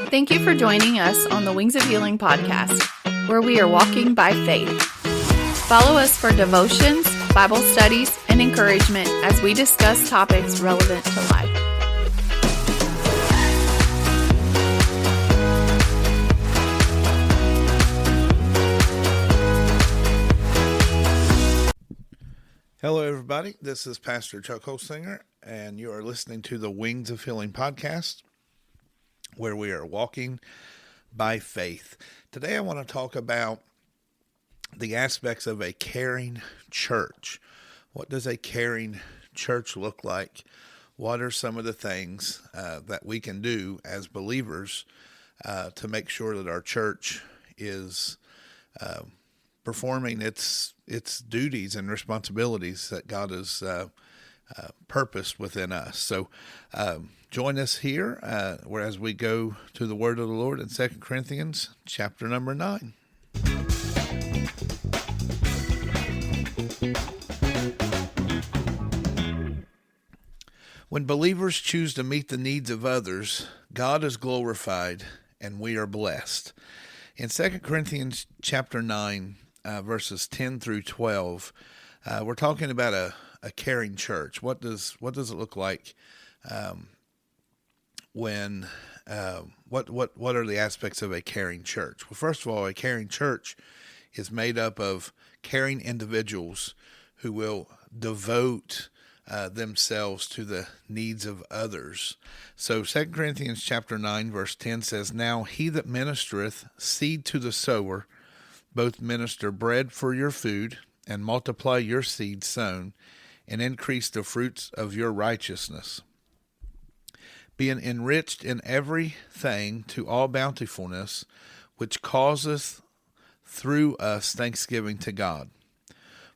Thank you for joining us on the Wings of Healing podcast, where we are walking by faith. Follow us for devotions, Bible studies, and encouragement as we discuss topics relevant to life. Hello, everybody. This is Pastor Chuck Holsinger, and you are listening to the Wings of Healing podcast, where we are walking by faith. Today, I want to talk about the aspects of a caring church. What does a caring church look like? What are some of the things that we can do as believers to make sure that our church is performing its duties and responsibilities that God has purposed within us? So join us here as we go to the word of the Lord in 2 Corinthians chapter number 9. When believers choose to meet the needs of others, God is glorified and we are blessed. In 2 Corinthians chapter 9, verses 10 through 12, we're talking about a caring church. What does it look like when what are the aspects of a caring church? Well, first of all, a caring church is made up of caring individuals who will devote themselves to the needs of others. So 2 Corinthians chapter 9, verse 10 says, "Now he that ministereth seed to the sower, both minister bread for your food, and multiply your seed sown, and increase the fruits of your righteousness, being enriched in every thing to all bountifulness, which causeth through us thanksgiving to God.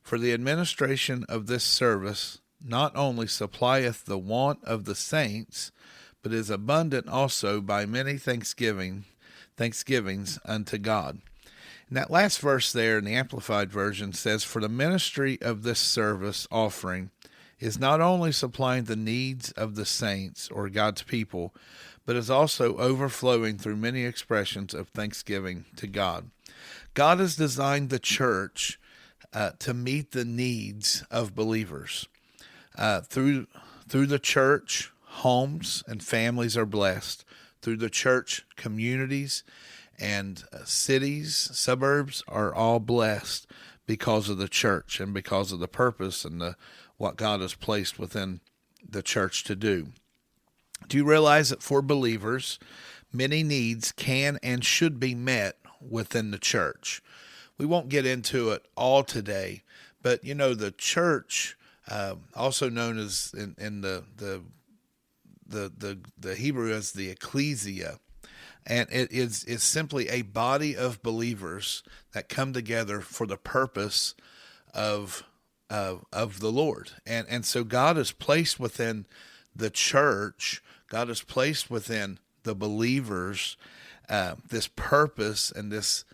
For the administration of this service not only supplieth the want of the saints, but is abundant also by many thanksgivings unto God." And that last verse there in the Amplified Version says, "For the ministry of this service offering is not only supplying the needs of the saints or God's people, but is also overflowing through many expressions of thanksgiving to God." God has designed the church to meet the needs of believers. Through the church, homes and families are blessed. Through the church, communities and cities, suburbs are all blessed because of the church and because of the purpose and what God has placed within the church to do. Do you realize that for believers, many needs can and should be met within the church? We won't get into it all today, but the church, also known as in the Hebrew as the ecclesia, and it is simply a body of believers that come together for the purpose of the Lord. And so God has placed within the church, God has placed within the believers this purpose and this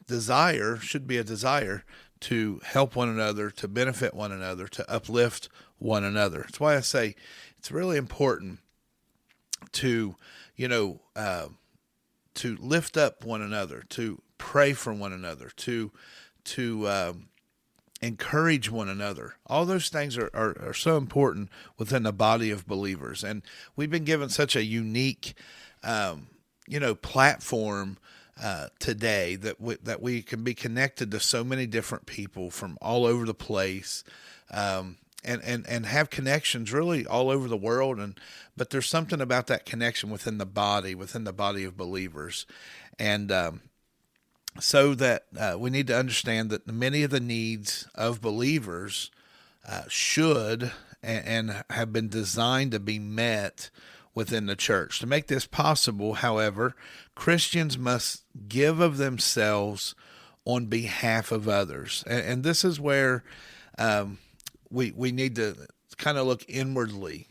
desire, should be a desire to help one another, to benefit one another, to uplift one another. That's why I say it's really important to lift up one another, to pray for one another, to encourage one another. All those things are so important within the body of believers. And we've been given such a unique, platform today that we can be connected to so many different people from all over the place, and have connections really all over the world. But there's something about that connection within the body of believers. And so that we need to understand that many of the needs of believers should and have been designed to be met within the church. To make this possible, however, Christians must give of themselves on behalf of others. And this is where we need to kind of look inwardly.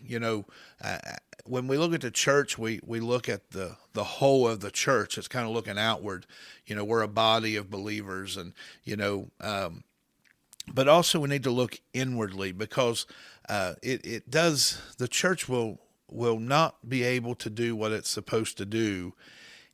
When we look at the church, we look at the whole of the church. It's kind of looking outward. We're a body of believers, and but also we need to look inwardly, because the church will will not be able to do what it's supposed to do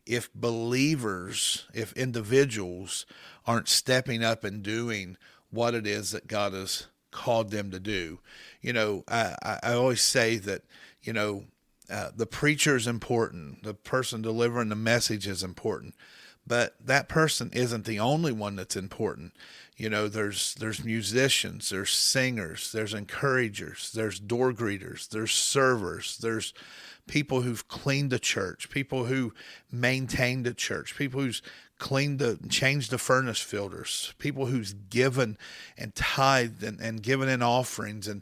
if believers, if individuals aren't stepping up and doing what it is that God has called them to do. I always say that, the preacher is important. The person delivering the message is important. But that person isn't the only one that's important. There's musicians, there's singers, there's encouragers, there's door greeters, there's servers, there's people who've cleaned the church, people who maintained the church, people who's changed the furnace filters, people who's given and tithed and given in offerings, and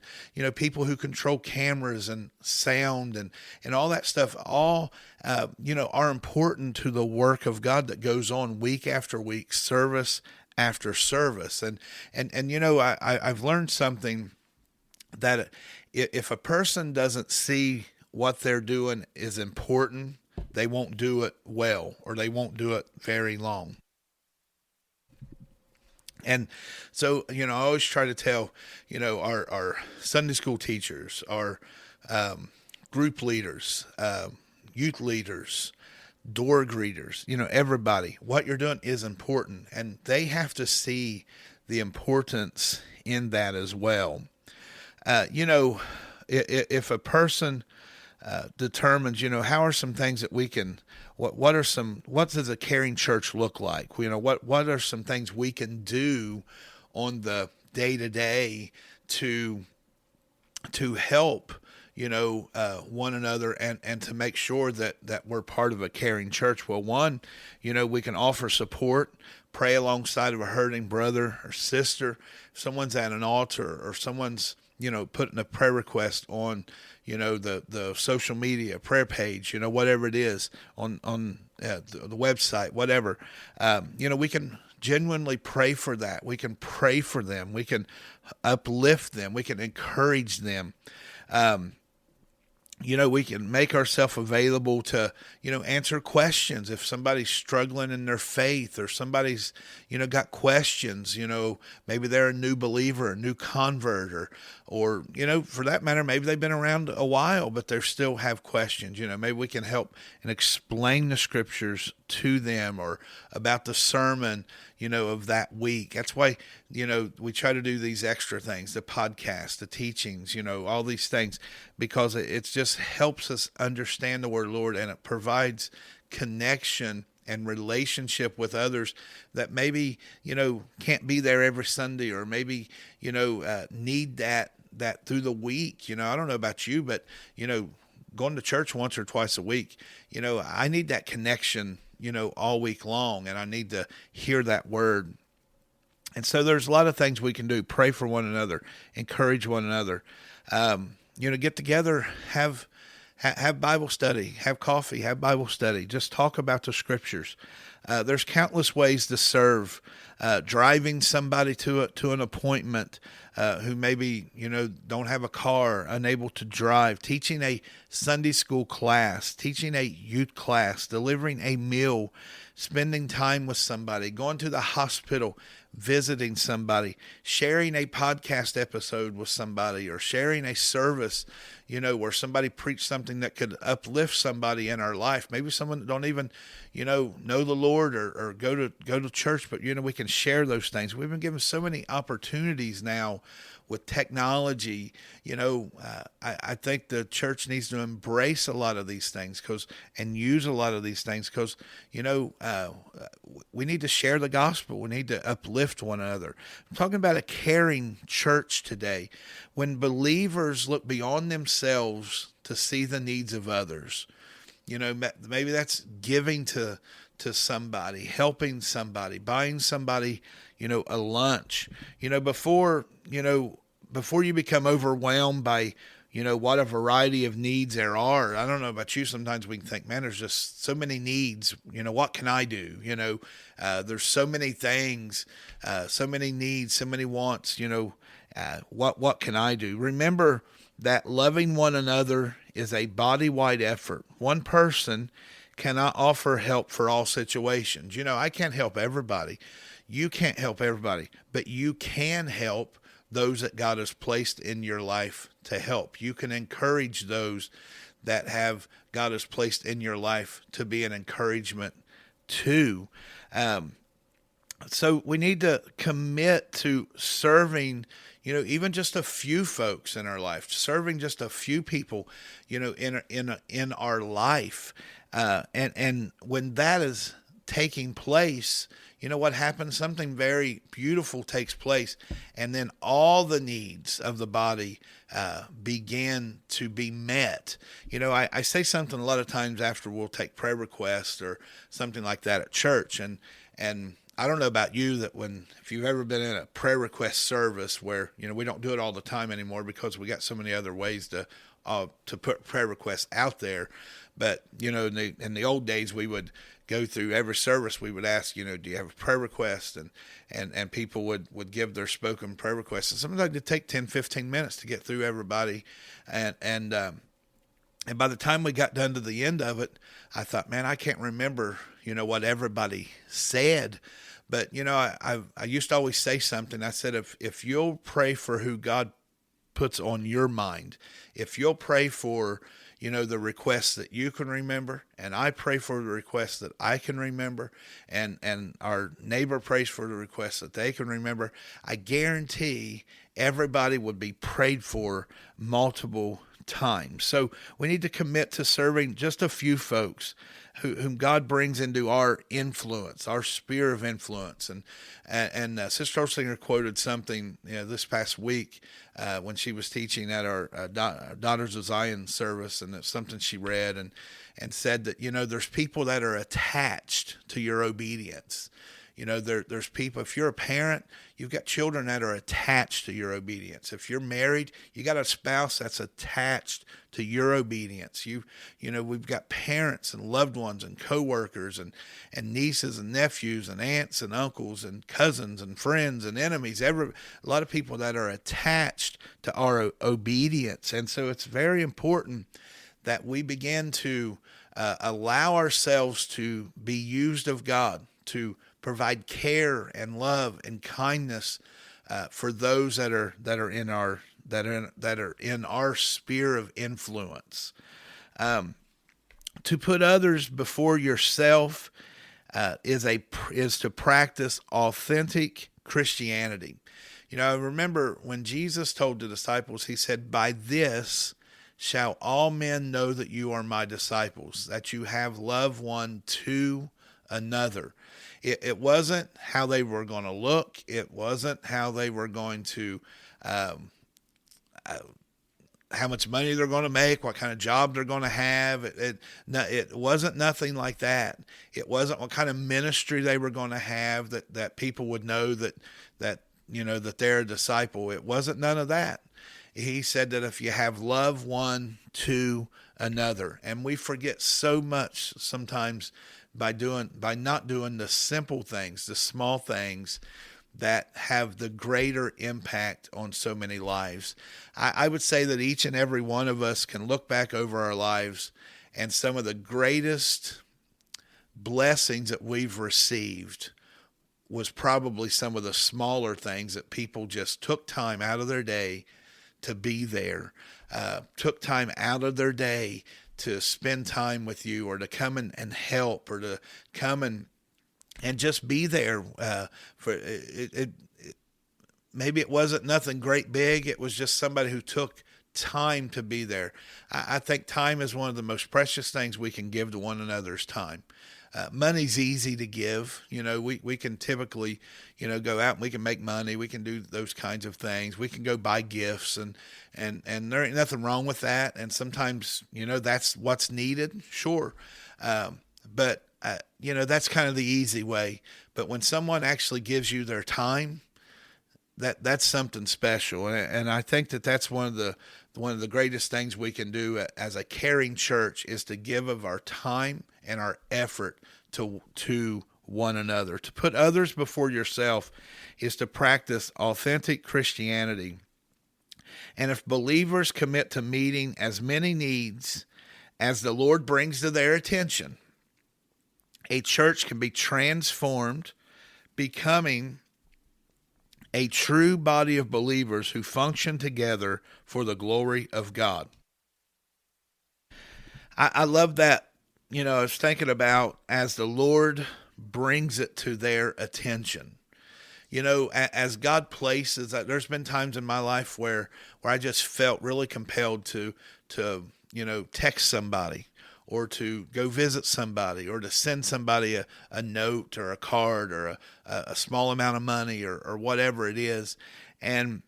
people who control cameras and sound and all that stuff, all are important to the work of God that goes on week after week, service after service. And I've learned something, that if a person doesn't see what they're doing is important, they won't do it well, or they won't do it very long. And so, I always try to tell, our Sunday school teachers, our group leaders, youth leaders, door greeters, everybody, what you're doing is important. And they have to see the importance in that as well. If a person determines, how are some things that we can, what does a caring church look like? What are some things we can do on the day to day to help, one another and to make sure that we're part of a caring church? Well, one, we can offer support, pray alongside of a hurting brother or sister. If someone's at an altar, or someone's, putting a prayer request on, the social media prayer page, whatever it is on the website, whatever, we can genuinely pray for that. We can pray for them. We can uplift them. We can encourage them. We can make ourselves available to, answer questions. If somebody's struggling in their faith, or somebody's, got questions, maybe they're a new believer, a new convert, or, for that matter, maybe they've been around a while, but they still have questions. Maybe we can help and explain the scriptures to them, or about the sermon, of that week. That's why, we try to do these extra things, the podcast, the teachings, all these things, because it just helps us understand the word of the Lord, and it provides connection and relationship with others that maybe, can't be there every Sunday, or maybe, need that through the week. I don't know about you, but, going to church once or twice a week, I need that connection, all week long, and I need to hear that word. And so there's a lot of things we can do. Pray for one another, encourage one another, get together, have Bible study, have coffee, have Bible study, just talk about the scriptures. There's countless ways to serve, driving somebody to an appointment, who maybe, don't have a car, unable to drive, teaching a Sunday school class, teaching a youth class, delivering a meal, spending time with somebody, going to the hospital, visiting somebody, sharing a podcast episode with somebody, or sharing a service, where somebody preached something that could uplift somebody in our life. Maybe someone that don't even, know the Lord, or go to church, but, we can share those things. We've been given so many opportunities now with technology. I think the church needs to embrace a lot of these things and use a lot of these things, because, we need to share the gospel. We need to uplift one another. I'm talking about a caring church today. When believers look beyond themselves to see the needs of others, maybe that's giving to somebody, helping somebody, buying somebody, a lunch, before you become overwhelmed by, what a variety of needs there are. I don't know about you. Sometimes we can think, man, there's just so many needs. What can I do? There's so many things, so many needs, so many wants. What can I do? Remember that loving one another is a body-wide effort. One person cannot offer help for all situations. I can't help everybody. You can't help everybody, but you can help those that God has placed in your life to help. You can encourage those that have God has placed in your life to be an encouragement to. So we need to commit to serving, even just a few folks in our life, serving just a few people, in our life. And when that is taking place, you know what happens? Something very beautiful takes place, and then all the needs of the body begin to be met. I say something a lot of times after we'll take prayer requests or something like that at church, and I don't know about you, that if you've ever been in a prayer request service where, we don't do it all the time anymore because we got so many other ways to put prayer requests out there. But, in the old days, we would go through every service. We would ask, do you have a prayer request? And people would give their spoken prayer requests. And sometimes it'd take 10, 15 minutes to get through everybody. And by the time we got done to the end of it, I thought, man, I can't remember, what everybody said. But, I used to always say something. I said, if you'll pray for who God puts on your mind, if you'll pray for, the requests that you can remember, and I pray for the requests that I can remember, and our neighbor prays for the requests that they can remember, I guarantee everybody would be prayed for multiple times. So we need to commit to serving just a few folks whom God brings into our influence, our sphere of influence. And Sister Olsinger quoted something this past week when she was teaching at our Daughters of Zion service, and it's something she read and said that, there's people that are attached to your obedience. There's people, if you're a parent, you've got children that are attached to your obedience. If you're married, you got a spouse that's attached to your obedience. We've got parents and loved ones and coworkers and nieces and nephews and aunts and uncles and cousins and friends and enemies. A lot of people that are attached to our obedience. And so it's very important that we begin to allow ourselves to be used of God, to provide care and love and kindness for those that are in our sphere of influence. To put others before yourself is to practice authentic Christianity. I remember when Jesus told the disciples, he said, "By this shall all men know that you are my disciples, that you have love one to another." It wasn't how they were going to look. It wasn't how they were going to, how much money they're going to make, what kind of job they're going to have. It wasn't nothing like that. It wasn't what kind of ministry they were going to have that people would know that they're a disciple. It wasn't none of that. He said that if you have love one to another, and we forget so much sometimes by not doing the simple things, the small things that have the greater impact on so many lives. I would say that each and every one of us can look back over our lives, and some of the greatest blessings that we've received was probably some of the smaller things that people just took time out of their day to be there, took time out of their day to spend time with you, or to come and help, or to come and just be there for it. Maybe it wasn't nothing great big. It was just somebody who took time to be there. I think time is one of the most precious things we can give to one another is time. Money's easy to give. We can typically, go out and we can make money. We can do those kinds of things. We can go buy gifts, and there ain't nothing wrong with that. And sometimes, that's what's needed. Sure. But that's kind of the easy way. But when someone actually gives you their time, that's something special. And I think that's one of the greatest things we can do as a caring church is to give of our time and our effort to one another. To put others before yourself is to practice authentic Christianity. And if believers commit to meeting as many needs as the Lord brings to their attention, a church can be transformed, becoming a true body of believers who function together for the glory of God. I love that. I was thinking about as the Lord brings it to their attention. As God places that, there's been times in my life where I just felt really compelled to text somebody, or to go visit somebody, or to send somebody a note or a card, or a small amount of money, or whatever it is. And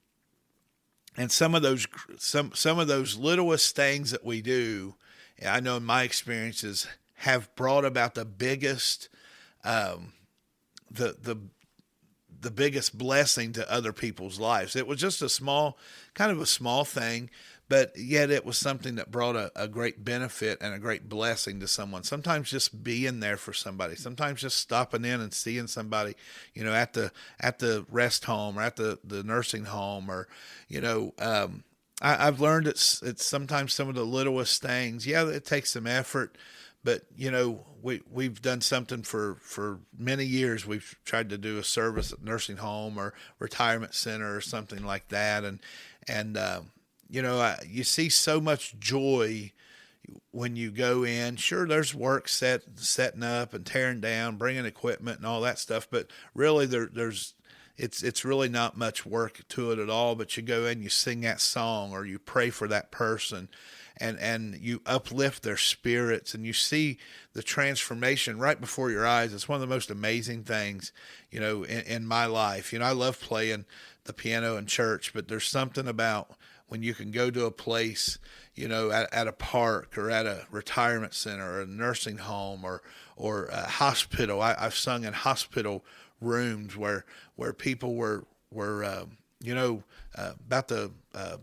some of those littlest things that we do, I know in my experiences, have brought about the biggest the biggest blessing to other people's lives. It was just a small thing, but yet it was something that brought a great benefit and a great blessing to someone. Sometimes just being there for somebody, sometimes just stopping in and seeing somebody, at the rest home, or at the nursing home, or, I've learned it's sometimes some of the littlest things. Yeah, it takes some effort, but we've done something for many years. We've tried to do a service at nursing home or retirement center or something like that, and you see so much joy when you go in. Sure, there's work setting up and tearing down, bringing equipment and all that stuff, but really it's really not much work to it at all. But you go in, you sing that song, or you pray for that person, and you uplift their spirits, and you see the transformation right before your eyes. It's one of the most amazing things, in my life. I love playing the piano in church, but there's something about when you can go to a place, at a park, or at a retirement center, or a nursing home, or a hospital. I've sung in hospital rooms where people were about to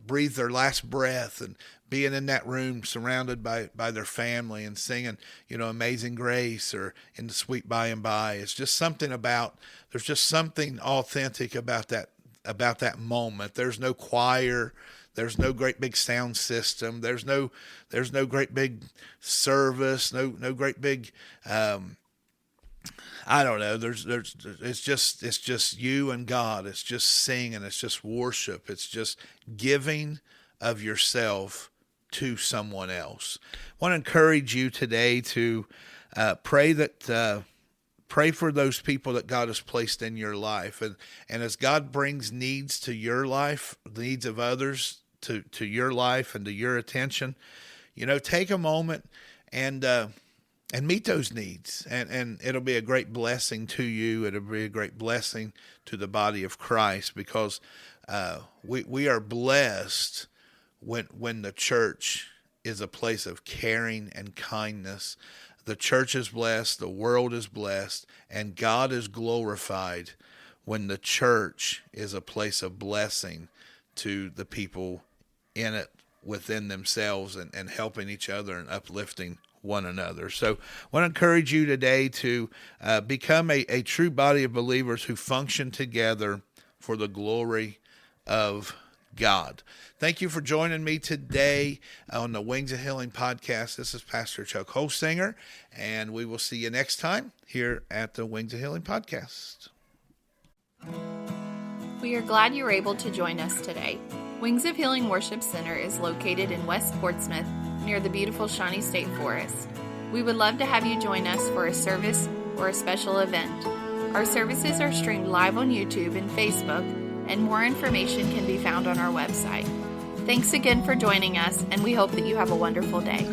breathe their last breath, and being in that room surrounded by their family and singing, Amazing Grace, or In the Sweet By and By. It's just something there's just something authentic about that moment. There's no choir. There's no great big sound system. There's no great big service. No great big, I don't know. It's just you and God. It's just singing. It's just worship. It's just giving of yourself to someone else. I want to encourage you today to pray for those people that God has placed in your life. And as God brings needs to your life, the needs of others to your life and to your attention, take a moment and meet those needs. And it'll be a great blessing to you. It'll be a great blessing to the body of Christ, because we are blessed when the church is a place of caring and kindness. The church is blessed, the world is blessed, and God is glorified when the church is a place of blessing to the people in it, within themselves, and helping each other and uplifting one another. So I want to encourage you today to become a true body of believers who function together for the glory of God. Thank you for joining me today on the Wings of Healing podcast. This is Pastor Chuck Holsinger, and we will see you next time here at the Wings of Healing podcast. We are glad you were able to join us today. Wings of Healing Worship Center is located in West Portsmouth, near the beautiful Shawnee State Forest. We would love to have you join us for a service or a special event. Our services are streamed live on YouTube and Facebook, and more information can be found on our website. Thanks again for joining us, and we hope that you have a wonderful day.